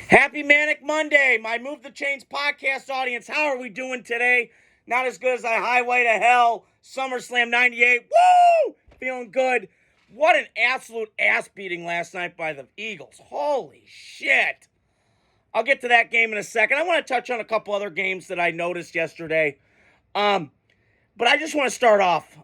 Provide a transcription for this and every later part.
Happy Manic Monday, my Move the Chains podcast audience. How are we doing today? Not as good as I highway to hell. SummerSlam 98. Woo! Feeling good. What an absolute ass beating last night by the Eagles. Holy shit. I'll get to that game in a second. I want to touch on a couple other games that I noticed yesterday. But I just want to start off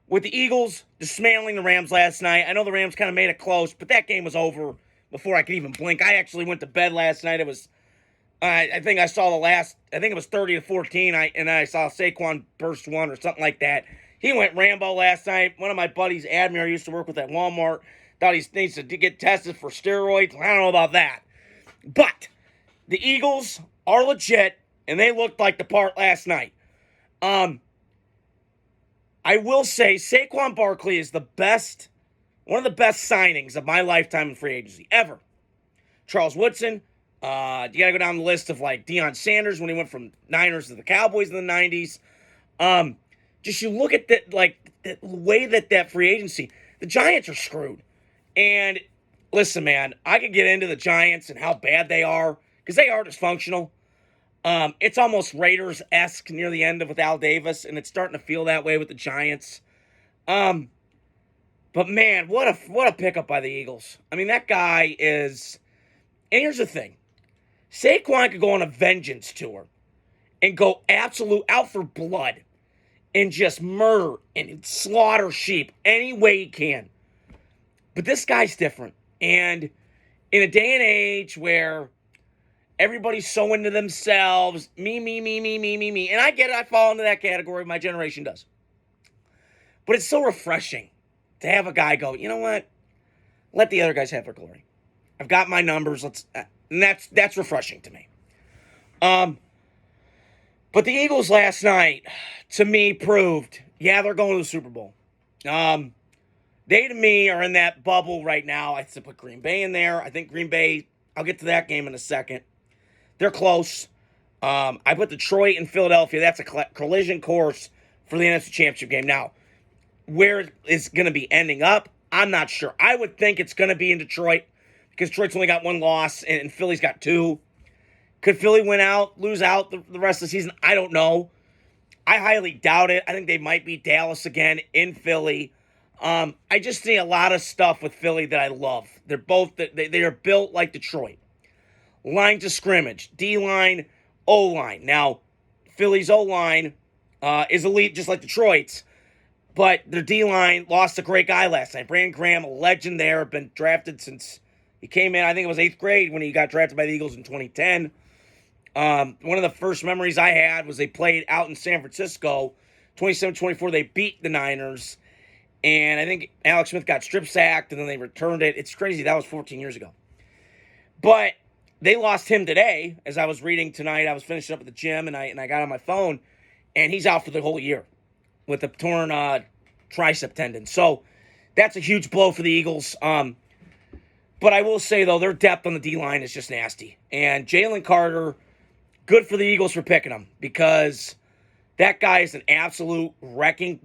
with the Eagles dismantling the Rams last night. I know the Rams kind of made it close, but that game was over before I could even blink. I actually went to bed last night. It was, I think I saw I think it was 30-14, and I saw Saquon burst one or something like that. He went Rambo last night. One of my buddies, Admir, used to work with at Walmart, thought he needs to get tested for steroids. I don't know about that. But the Eagles are legit, and they looked like the part last night. I will say Saquon Barkley is one of the best signings of my lifetime in free agency ever. Charles Woodson, you got to go down the list of like Deion Sanders when he went from Niners to the Cowboys in the 90s. Just you look at the way that free agency, the Giants are screwed. And listen, man, I could get into the Giants and how bad they are because they are dysfunctional. It's almost Raiders-esque near the end with Al Davis, and it's starting to feel that way with the Giants. But man, what a pickup by the Eagles. I mean, that guy is. And here's the thing: Saquon could go on a vengeance tour and go absolute out for blood and just murder and slaughter sheep any way he can. But this guy's different, and in a day and age where everybody's so into themselves, me, and I get it, I fall into that category, my generation does. But it's so refreshing to have a guy go, you know what? Let the other guys have their glory. I've got my numbers. And that's refreshing to me. But the Eagles last night, to me, proved, yeah, they're going to the Super Bowl. They, to me, are in that bubble right now. I have to put Green Bay in there. I think Green Bay, I'll get to that game in a second. They're close. I put Detroit and Philadelphia. That's a collision course for the NFC Championship game. Now, where it's going to be ending up, I'm not sure. I would think it's going to be in Detroit because Detroit's only got one loss and Philly's got two. Could Philly lose out the rest of the season? I don't know. I highly doubt it. I think they might beat Dallas again in Philly. I just see a lot of stuff with Philly that I love. They're both, they are built like Detroit. Line to scrimmage, D-line, O-line. Now, Philly's O-line is elite just like Detroit's. But their D-line lost a great guy last night. Brandon Graham, a legend there, been drafted since he came in. I think it was 8th grade when he got drafted by the Eagles in 2010. One of the first memories I had was they played out in San Francisco. 27-24, they beat the Niners. And I think Alex Smith got strip sacked, and then they returned it. It's crazy. That was 14 years ago. But they lost him today. As I was reading tonight, I was finishing up at the gym, and I got on my phone, and he's out for the whole year with a torn tricep tendon. So that's a huge blow for the Eagles. But I will say, though, their depth on the D-line is just nasty. And Jalen Carter, good for the Eagles for picking him because that guy is an absolute wrecking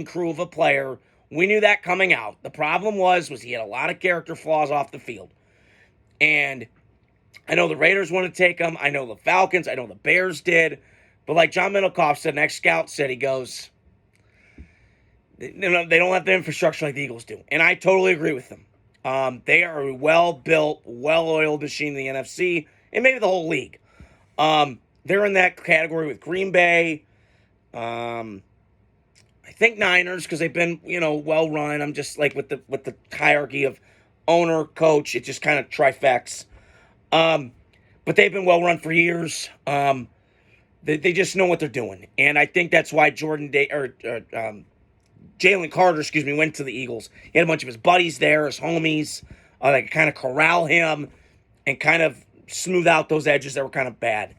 crew of a player. We knew that coming out. The problem was he had a lot of character flaws off the field. And I know the Raiders want to take him. I know the Falcons. I know the Bears did. But like John Middlecoff said, an ex-scout said, he goes, they don't have the infrastructure like the Eagles do. And I totally agree with them. They are a well-built, well-oiled machine in the NFC, and maybe the whole league. They're in that category with Green Bay. I think Niners, because they've been, well-run. I'm just like with the hierarchy of owner, coach, it just kind of trifects. But they've been well-run for years. They just know what they're doing. And I think that's why Jalen Carter, went to the Eagles. He had a bunch of his buddies there, his homies, that could kind of corral him and kind of smooth out those edges that were kind of bad.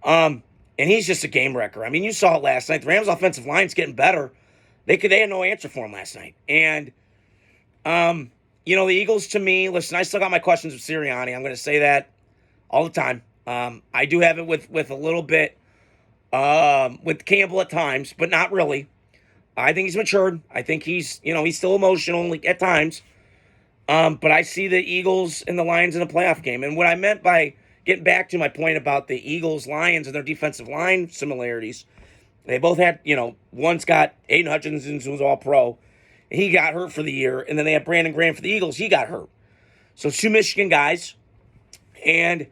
And he's just a game wrecker. I mean, you saw it last night. The Rams' offensive line's getting better. They had no answer for him last night. And, the Eagles, to me, listen, I still got my questions with Sirianni. I'm going to say that all the time. I do have it with a little bit with Campbell at times, but not really. I think he's matured. I think he's still emotional at times. But I see the Eagles and the Lions in a playoff game. And what I meant by getting back to my point about the Eagles, Lions, and their defensive line similarities, they both had, one's got Aiden Hutchinson, who's all pro. He got hurt for the year. And then they had Brandon Graham for the Eagles. He got hurt. So 2 Michigan guys. And,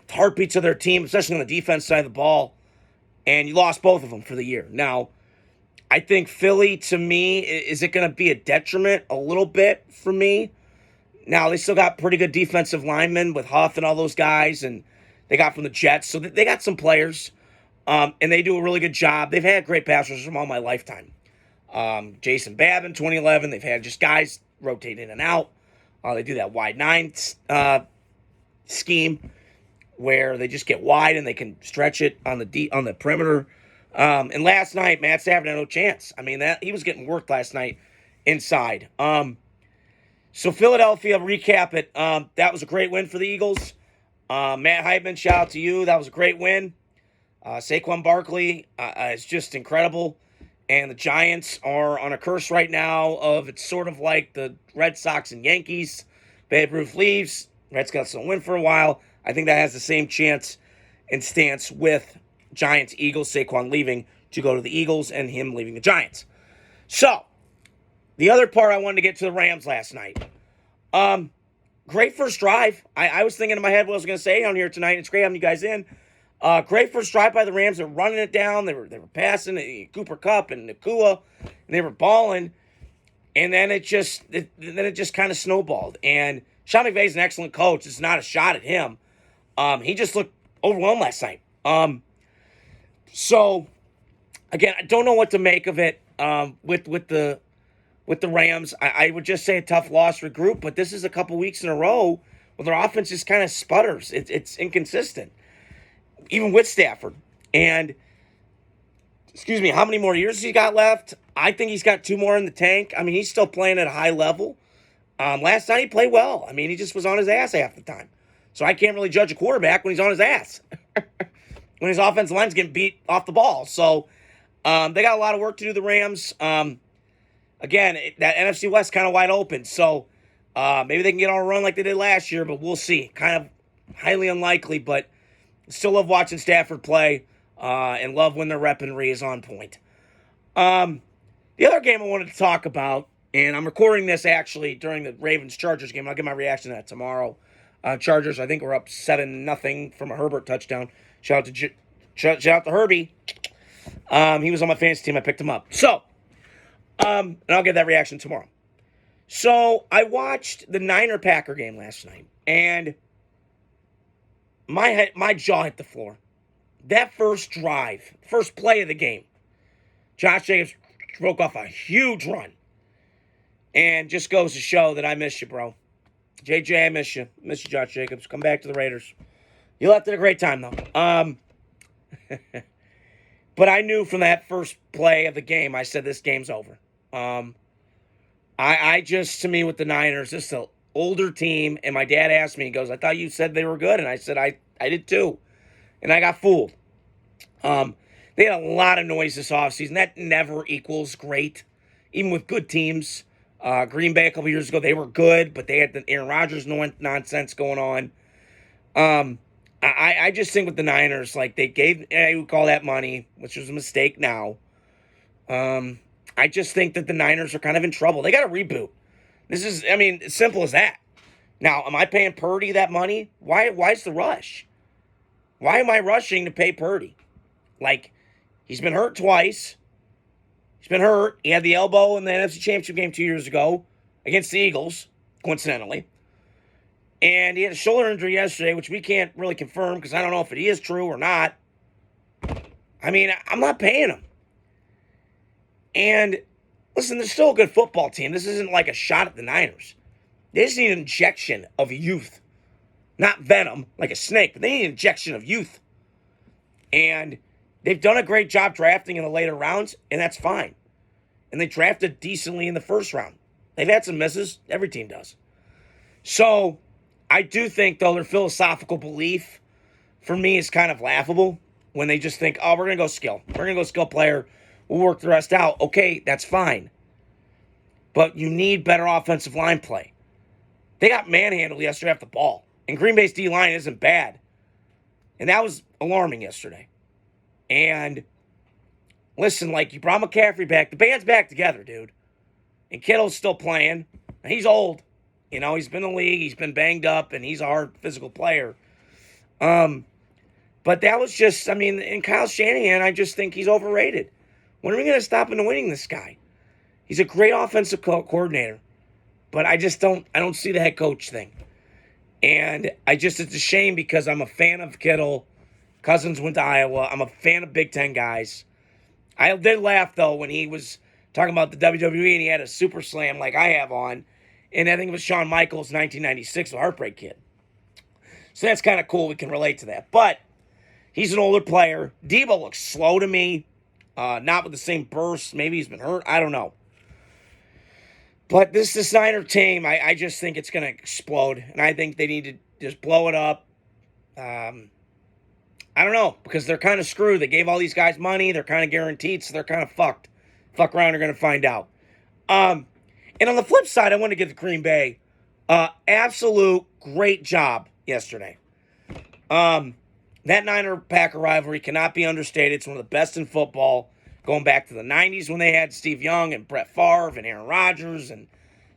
heartbeats of their team, especially on the defense side of the ball. And you lost both of them for the year. Now, I think Philly, to me, is it going to be a detriment a little bit for me? Now, they still got pretty good defensive linemen with Huff and all those guys, and they got from the Jets. So they got some players, and they do a really good job. They've had great passers from all my lifetime. Jason Babb in 2011. They've had just guys rotate in and out. They do that wide 9 scheme where they just get wide and they can stretch it on the perimeter. And last night, Matt Stafford had no chance. I mean, he was getting worked last night inside. So Philadelphia, recap it. That was a great win for the Eagles. Matt Heitman, shout out to you. That was a great win. Saquon Barkley is just incredible. And the Giants are on a curse right now of it's sort of like the Red Sox and Yankees. Babe Ruth leaves. Reds got some win for a while. I think that has the same chance and stance with Giants, Eagles, Saquon leaving to go to the Eagles and him leaving the Giants. So, the other part I wanted to get to the Rams last night. Great first drive. I was thinking in my head what I was going to say on here tonight. It's great having you guys in. Great first drive by the Rams. They were running it down. They were passing Cooper Kupp and Nakua, and they were balling. And then it just kind of snowballed. And Sean McVay's an excellent coach. It's not a shot at him. He just looked overwhelmed last night. So again, I don't know what to make of it. With the Rams, I would just say a tough loss for group. But this is a couple weeks in a row where their offense just kind of sputters. It's inconsistent, even with Stafford. And how many more years he got left? I think he's got 2 more in the tank. I mean, he's still playing at a high level. Last night he played well. I mean, he just was on his ass half the time. So I can't really judge a quarterback when he's on his ass. When his offensive line's getting beat off the ball. So they got a lot of work to do, the Rams. Again, that NFC West kind of wide open. So maybe they can get on a run like they did last year, but we'll see. Kind of highly unlikely, but still love watching Stafford play and love when their weaponry is on point. The other game I wanted to talk about, and I'm recording this actually during the Ravens-Chargers game. I'll get my reaction to that tomorrow. Chargers, I think we're up 7-0 from a Herbert touchdown. Shout out to Herbie. He was on my fantasy team. I picked him up. So, and I'll get that reaction tomorrow. So, I watched the Niner-Packer game last night, and my jaw hit the floor. That first drive, first play of the game, Josh Jacobs broke off a huge run. And just goes to show that I miss you, bro. JJ, I miss you. Miss you, Josh Jacobs. Come back to the Raiders. You left at a great time, though. But I knew from that first play of the game, I said this game's over. I just, to me, with the Niners, this is an older team. And my dad asked me, he goes, I thought you said they were good. And I said, I did too. And I got fooled. They had a lot of noise this offseason. That never equals great, even with good teams. Green Bay a couple years ago, they were good, but they had the Aaron Rodgers nonsense going on. I just think with the Niners, like they gave Ayuk all that money, which was a mistake now. I just think that the Niners are kind of in trouble. They got to reboot. This is, as simple as that. Now, am I paying Purdy that money? Why's the rush? Why am I rushing to pay Purdy? Like, he's been hurt twice. He's been hurt. He had the elbow in the NFC Championship game 2 years ago against the Eagles, coincidentally. And he had a shoulder injury yesterday, which we can't really confirm because I don't know if it is true or not. I'm not paying him. And listen, they're still a good football team. This isn't like a shot at the Niners. They just need an injection of youth. Not venom, like a snake, but they need an injection of youth. And they've done a great job drafting in the later rounds, and that's fine. And they drafted decently in the first round. They've had some misses. Every team does. So, I do think, though, their philosophical belief, for me, is kind of laughable. When they just think, oh, we're going to go skill. We're going to go skill player. We'll work the rest out. Okay, that's fine. But you need better offensive line play. They got manhandled yesterday off the ball. And Green Bay's D-line isn't bad. And that was alarming yesterday. And listen, like, you brought McCaffrey back. The band's back together, dude. And Kittle's still playing. He's old. You know, he's been in the league. He's been banged up, and he's a hard physical player. But that was just, I mean, and Kyle Shanahan, I just think he's overrated. When are we going to stop winning this guy? He's a great offensive coordinator. But I don't see the head coach thing. And it's a shame because I'm a fan of Kittle. Cousins went to Iowa. I'm a fan of Big Ten guys. I did laugh, though, when he was talking about the WWE and he had a super slam like I have on. And I think it was Shawn Michaels, 1996, the Heartbreak Kid. So that's kind of cool. We can relate to that. But he's an older player. Debo looks slow to me. Not with the same burst. Maybe he's been hurt. I don't know. But this Niner team, I just think it's going to explode. And I think they need to just blow it up. I don't know. Because they're kind of screwed. They gave all these guys money. They're kind of guaranteed. So they're kind of fucked. Fuck around, they're going to find out. And on the flip side, I want to give the Green Bay absolute great job yesterday. That Niner-Packer rivalry cannot be understated. It's one of the best in football, going back to the 90s when they had Steve Young and Brett Favre and Aaron Rodgers, and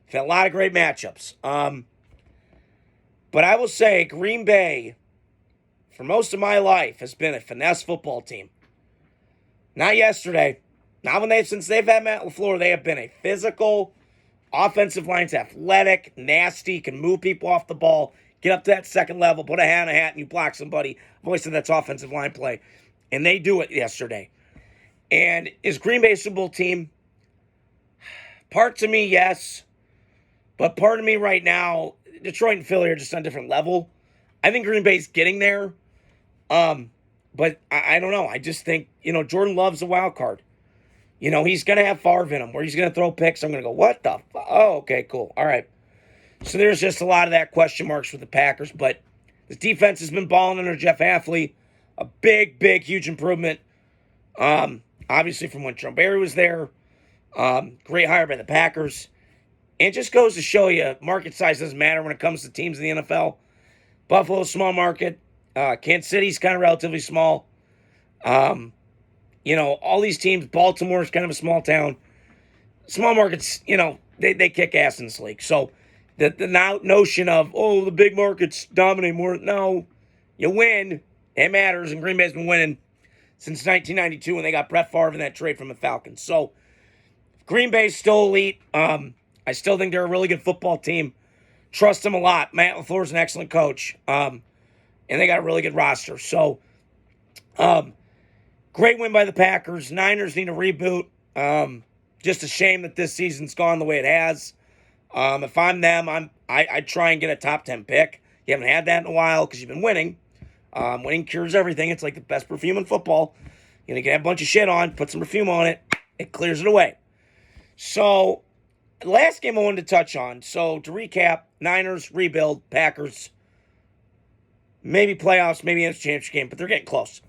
had a lot of great matchups. But I will say Green Bay, for most of my life, has been a finesse football team. Not yesterday. Not since they've had Matt LaFleur, they have been a physical, offensive line's athletic, nasty, can move people off the ball, get up to that second level, put a hat on a hat, and you block somebody. Voice of that's offensive line play. And they do it yesterday. And is Green Bay a Super Bowl team? Part to me, yes. But part of me right now, Detroit and Philly are just on a different level. I think Green Bay's getting there. But I don't know. I just think, Jordan Love's a wild card. He's going to have Favre in him where he's going to throw picks. I'm going to go, what the Oh, okay, cool. All right. So there's just a lot of that question marks with the Packers. But this defense has been balling under Jeff Hafley. A big, big, huge improvement. Obviously from when Trumberry was there. Great hire by the Packers. And it just goes to show you market size doesn't matter when it comes to teams in the NFL. Buffalo's small market. Kansas City's kind of relatively small. All these teams, Baltimore's kind of a small town. Small markets, they kick ass in this league. So the notion of, the big markets dominate more. No, you win. It matters. And Green Bay's been winning since 1992 when they got Brett Favre in that trade from the Falcons. So Green Bay's still elite. I still think they're a really good football team. Trust them a lot. Matt LaFleur's an excellent coach. And they got a really good roster. So, great win by the Packers. Niners need a reboot. Just a shame that this season's gone the way it has. If I'm them, I'd try and get a top 10 pick. You haven't had that in a while because you've been winning. Winning cures everything. It's like the best perfume in football. You get a bunch of shit on, put some perfume on it, it clears it away. So, last game I wanted to touch on. So, to recap, Niners, rebuild, Packers, maybe playoffs, maybe a championship game, but they're getting close.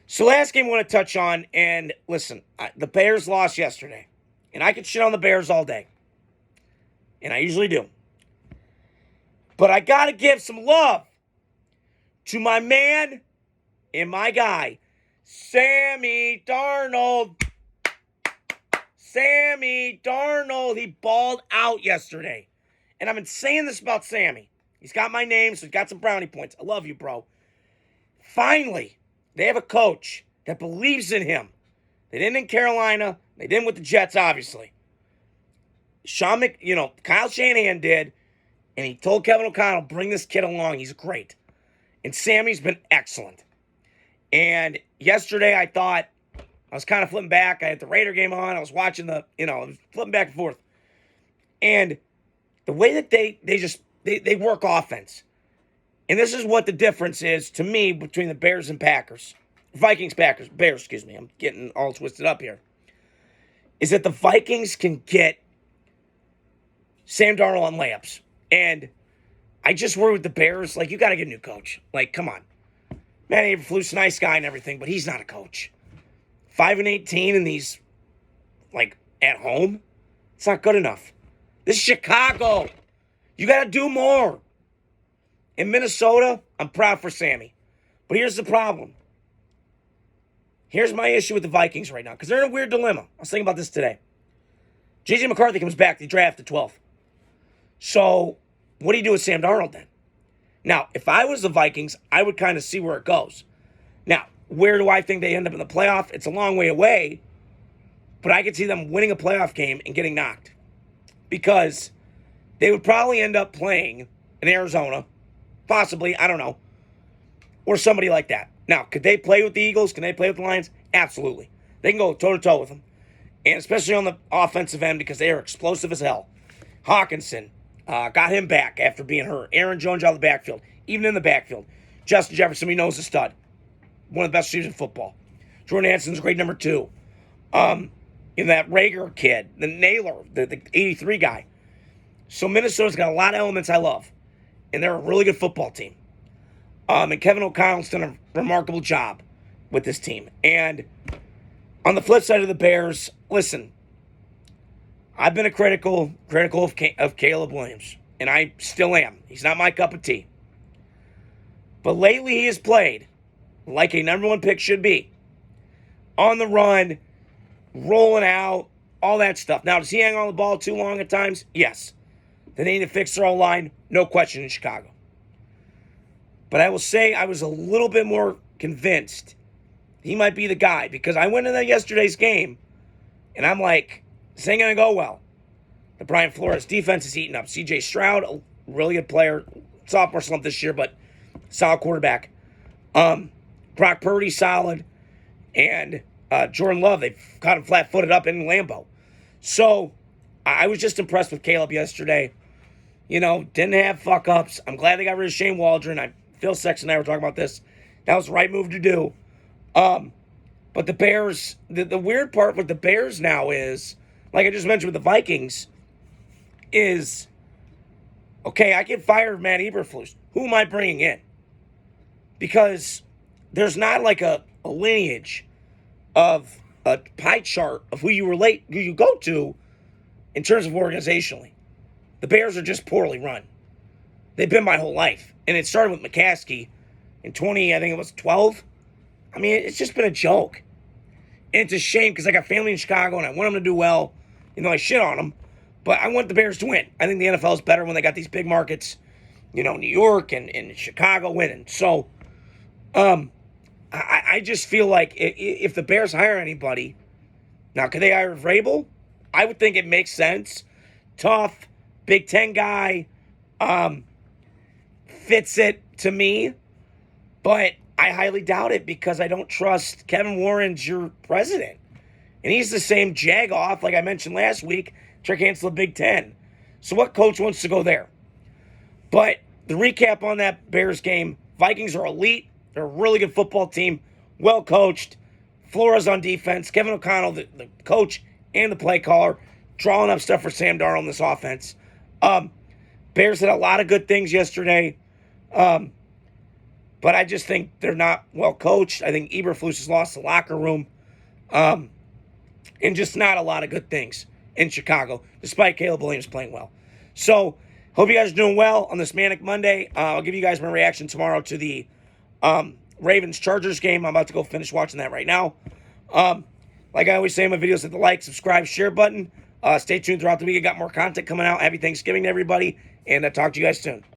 So last game I want to touch on, and listen, the Bears lost yesterday. And I could shit on the Bears all day. And I usually do. But I got to give some love to my man and my guy, Sammy Darnold. Sammy Darnold, he balled out yesterday. And I've been saying this about Sammy. He's got my name, so he's got some brownie points. I love you, bro. Finally, they have a coach that believes in him. They didn't in Carolina. They didn't with the Jets, obviously. Kyle Shanahan did, and he told Kevin O'Connell, bring this kid along. He's great. And Sammy's been excellent. And yesterday I thought, I was kind of flipping back. I had the Raider game on. I was watching I was flipping back and forth. And the way that they work offense. And this is what the difference is to me between the Bears and Packers. Vikings, Packers, Bears, excuse me. I'm getting all twisted up here. Is that the Vikings can get Sam Darnold on layups. And I just worry with the Bears. Like, you got to get a new coach. Like, come on. Manny Eberflus, nice guy and everything, but he's not a coach. 5-18 and these, at home? It's not good enough. This is Chicago. You got to do more. In Minnesota, I'm proud for Sammy. But here's the problem. Here's my issue with the Vikings right now, because they're in a weird dilemma. I was thinking about this today. J.J. McCarthy comes back. They draft at 12th. So what do you do with Sam Darnold then? Now, if I was the Vikings, I would kind of see where it goes. Now, where do I think they end up in the playoff? It's a long way away, but I could see them winning a playoff game and getting knocked because they would probably end up playing in Arizona, possibly, I don't know, or somebody like that. Now, could they play with the Eagles? Can they play with the Lions? Absolutely. They can go toe-to-toe with them, and especially on the offensive end because they are explosive as hell. Hawkinson got him back after being hurt. Aaron Jones out of the backfield, even in the backfield. Justin Jefferson, we know, is a stud. One of the best receivers in football. Jordan Hanson's great number 2. In that Rager kid, the Naylor, the 83 guy. So Minnesota's got a lot of elements I love. And they're a really good football team. And Kevin O'Connell's done a remarkable job with this team. And on the flip side of the Bears, listen, I've been critical of Caleb Williams. And I still am. He's not my cup of tea. But lately he has played like a number 1 pick should be. On the run, rolling out, all that stuff. Now, does he hang on the ball too long at times? Yes. They need to fix their O-line, no question, in Chicago. But I will say I was a little bit more convinced he might be the guy because I went into yesterday's game and I'm like, this ain't going to go well. The Brian Flores defense is eating up. C.J. Stroud, a really good player, sophomore slump this year, but solid quarterback. Brock Purdy, solid. And Jordan Love, they caught him flat-footed up in Lambeau. So I was just impressed with Caleb yesterday. You know, didn't have fuck-ups. I'm glad they got rid of Shane Waldron. Phil Sexton and I were talking about this. That was the right move to do. But the Bears, the weird part with the Bears now is, like I just mentioned with the Vikings, is, okay, I get fired Matt Eberflus. Who am I bringing in? Because there's not like a lineage of a pie chart of who you go to in terms of organizationally. The Bears are just poorly run. They've been my whole life. And it started with McCaskey in 12. I mean, it's just been a joke. And it's a shame because I got family in Chicago and I want them to do well. You know, I shit on them. But I want the Bears to win. I think the NFL is better when they got these big markets. You know, New York and Chicago winning. So, I just feel like if the Bears hire anybody, now, could they hire Vrabel? I would think it makes sense. Tough, Big Ten guy, fits it to me. But I highly doubt it because I don't trust Kevin Warren's your president. And he's the same jag-off, like I mentioned last week, to cancel the Big Ten. So what coach wants to go there? But the recap on that Bears game, Vikings are elite. They're a really good football team, well coached. Flores on defense, Kevin O'Connell, the coach and the play caller, drawing up stuff for Sam Darnold in this offense. Bears did a lot of good things yesterday, but I just think they're not well coached. I think Eberflus has lost the locker room, and just not a lot of good things in Chicago, despite Caleb Williams playing well. So, hope you guys are doing well on this Manic Monday. I'll give you guys my reaction tomorrow to the Ravens-Chargers game. I'm about to go finish watching that right now. Like I always say in my videos, hit the like, subscribe, share button. Stay tuned throughout the week. I got more content coming out. Happy Thanksgiving to everybody, and I'll talk to you guys soon.